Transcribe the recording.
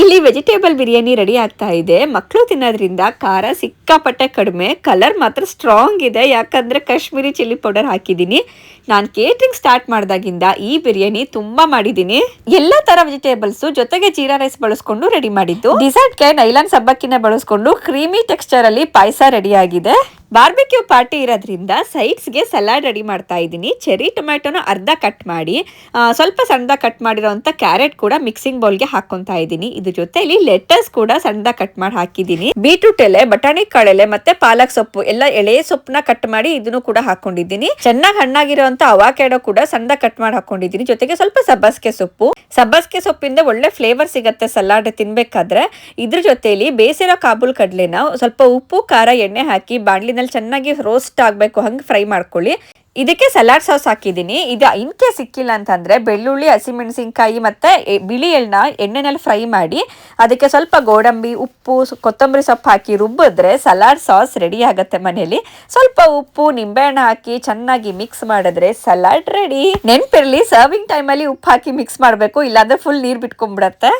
ಇಲ್ಲಿ vegetable biryani ready ಆಗ್ತಾ ಇದೆ. ಮಕ್ಕಳು ತಿನ್ನೋದ್ರಿಂದ ಖಾರ ಸಿಕ್ಕಾಪಟ್ಟೆ ಕಡಿಮೆ, ಕಲರ್ ಮಾತ್ರ ಸ್ಟ್ರಾಂಗ್ ಇದೆ. ಯಾಕಂದ್ರೆ ಕಾಶ್ಮೀರಿ ಚಿಲ್ಲಿ ಪೌಡರ್ ಹಾಕಿದ್ದೀನಿ. ನಾನು ಕೇಟರಿಂಗ್ ಸ್ಟಾರ್ಟ್ ಮಾಡಿದಾಗಿಂದ ಈ ಬಿರಿಯಾನಿ ತುಂಬಾ ಮಾಡಿದ್ದೀನಿ. ಎಲ್ಲಾ ತರ ವೆಜಿಟೇಬಲ್ಸ್ ಜೊತೆಗೆ ಜೀರಾ ರೈಸ್ ಬಳಸ್ಕೊಂಡು ರೆಡಿ ಮಾಡಿದ್ದು. ಡಿಸರ್ಟ್ಗೆ ನೈಲಾನ್ ಸಬ್ಬಕ್ಕಿನ ಬಳಸ್ಕೊಂಡು ಕ್ರೀಮಿ ಟೆಕ್ಸ್ಚರ್ ಅಲ್ಲಿ ಪಾಯಸ ರೆಡಿ ಆಗಿದೆ. ಬಾರ್ಬಿಕ್ಯೂ ಪಾರ್ಟಿ ಇರೋದ್ರಿಂದ ಸೈಡ್ಸ್ಗೆ ಸಲಾಡ್ ರೆಡಿ ಮಾಡ್ತಾ ಇದ್ದೀನಿ. ಚೆರಿ ಟೊಮ್ಯಾಟೋನ ಅರ್ಧ ಕಟ್ ಮಾಡಿ ಸ್ವಲ್ಪ ಸಣ್ಣದಾಗಿ ಕಟ್ ಮಾಡಿರೋಂಥ ಕ್ಯಾರೆಟ್ ಕೂಡ ಮಿಕ್ಸಿಂಗ್ ಬೌಲ್ಗೆ ಹಾಕೊಂತಾ ಇದ್ದೀನಿ. ಇದ್ರ ಜೊತೆಲಿ ಲೆಟಸ್ ಕೂಡ ಸಣ್ಣದಾಗಿ ಕಟ್ ಮಾಡಿ ಹಾಕಿದ್ದೀನಿ. ಬೀಟ್ರೂಟ್ ಎಲೆ, ಬಟಾಣಿ ಕಾಳೆಲೆ ಮತ್ತೆ ಪಾಲಕ್ ಸೊಪ್ಪು ಎಲ್ಲ ಎಳೆ ಸೊಪ್ಪನ್ನ ಕಟ್ ಮಾಡಿ ಇದನ್ನು ಕೂಡ ಹಾಕೊಂಡಿದ್ದೀನಿ. ಚೆನ್ನಾಗಿ ಹಣ್ಣಾಗಿರೋಂಥ ಅವಾಕ್ಯಾಡೋ ಕೂಡ ಸಣ್ಣದಾಗಿ ಕಟ್ ಮಾಡಿ ಹಾಕೊಂಡಿದ್ದೀನಿ. ಜೊತೆಗೆ ಸ್ವಲ್ಪ ಸಬ್ಬಸ್ಗೆ ಸೊಪ್ಪು. ಸಬ್ಬಸ್ಗೆ ಸೊಪ್ಪಿಂದ ಒಳ್ಳೆ ಫ್ಲೇವರ್ ಸಿಗತ್ತೆ ಸಲಾಡ್ ತಿನ್ಬೇಕಾದ್ರೆ. ಇದ್ರ ಜೊತೆಲಿ ಬೇಯಿಸಿರೋ ಕಾಬೂಲ್ ಕಡಲೆನ ಸ್ವಲ್ಪ ಉಪ್ಪು ಖಾರ ಎಣ್ಣೆ ಹಾಕಿ ಬಾಣ್ಲಿ ಚೆನ್ನಾಗಿ ರೋಸ್ಟ್ ಆಗಬೇಕು ಹಂಗೆ ಫ್ರೈ ಮಾಡ್ಕೊಳ್ಳಿ. ಇದಕ್ಕೆ ಸಲಾಡ್ ಸಾಸ್ ಹಾಕಿದ್ದೀನಿ. ಇದು ಇನ್ ಕೇಸ್ ಸಿಕ್ಕಿಲ್ಲ ಅಂತಂದ್ರೆ ಬೆಳ್ಳುಳ್ಳಿ, ಹಸಿಮೆಣಸಿನಕಾಯಿ ಮತ್ತೆ ಬಿಳಿ ಎಳ್ಳನ್ನ ಎಣ್ಣೆನಲ್ಲಿ ಫ್ರೈ ಮಾಡಿ ಅದಕ್ಕೆ ಸ್ವಲ್ಪ ಗೋಡಂಬಿ, ಉಪ್ಪು, ಕೊತ್ತಂಬರಿ ಸೊಪ್ಪು ಹಾಕಿ ರುಬ್ಬಿದ್ರೆ ಸಲಾಡ್ ಸಾಸ್ ರೆಡಿ ಆಗುತ್ತೆ ಮನೆಯಲ್ಲಿ. ಸ್ವಲ್ಪ ಉಪ್ಪು, ನಿಂಬೆಹಣ್ಣು ಹಾಕಿ ಚೆನ್ನಾಗಿ ಮಿಕ್ಸ್ ಮಾಡಿದ್ರೆ ಸಲಾಡ್ ರೆಡಿ. ನೆನಪಿರ್ಲಿ, ಸರ್ವಿಂಗ್ ಟೈಮಲ್ಲಿ ಉಪ್ಪು ಹಾಕಿ ಮಿಕ್ಸ್ ಮಾಡಬೇಕು, ಇಲ್ಲಾಂದ್ರೆ ಫುಲ್ ನೀರು ಬಿಟ್ಕೊಂಡ್ಬಿಡತ್ತೆ.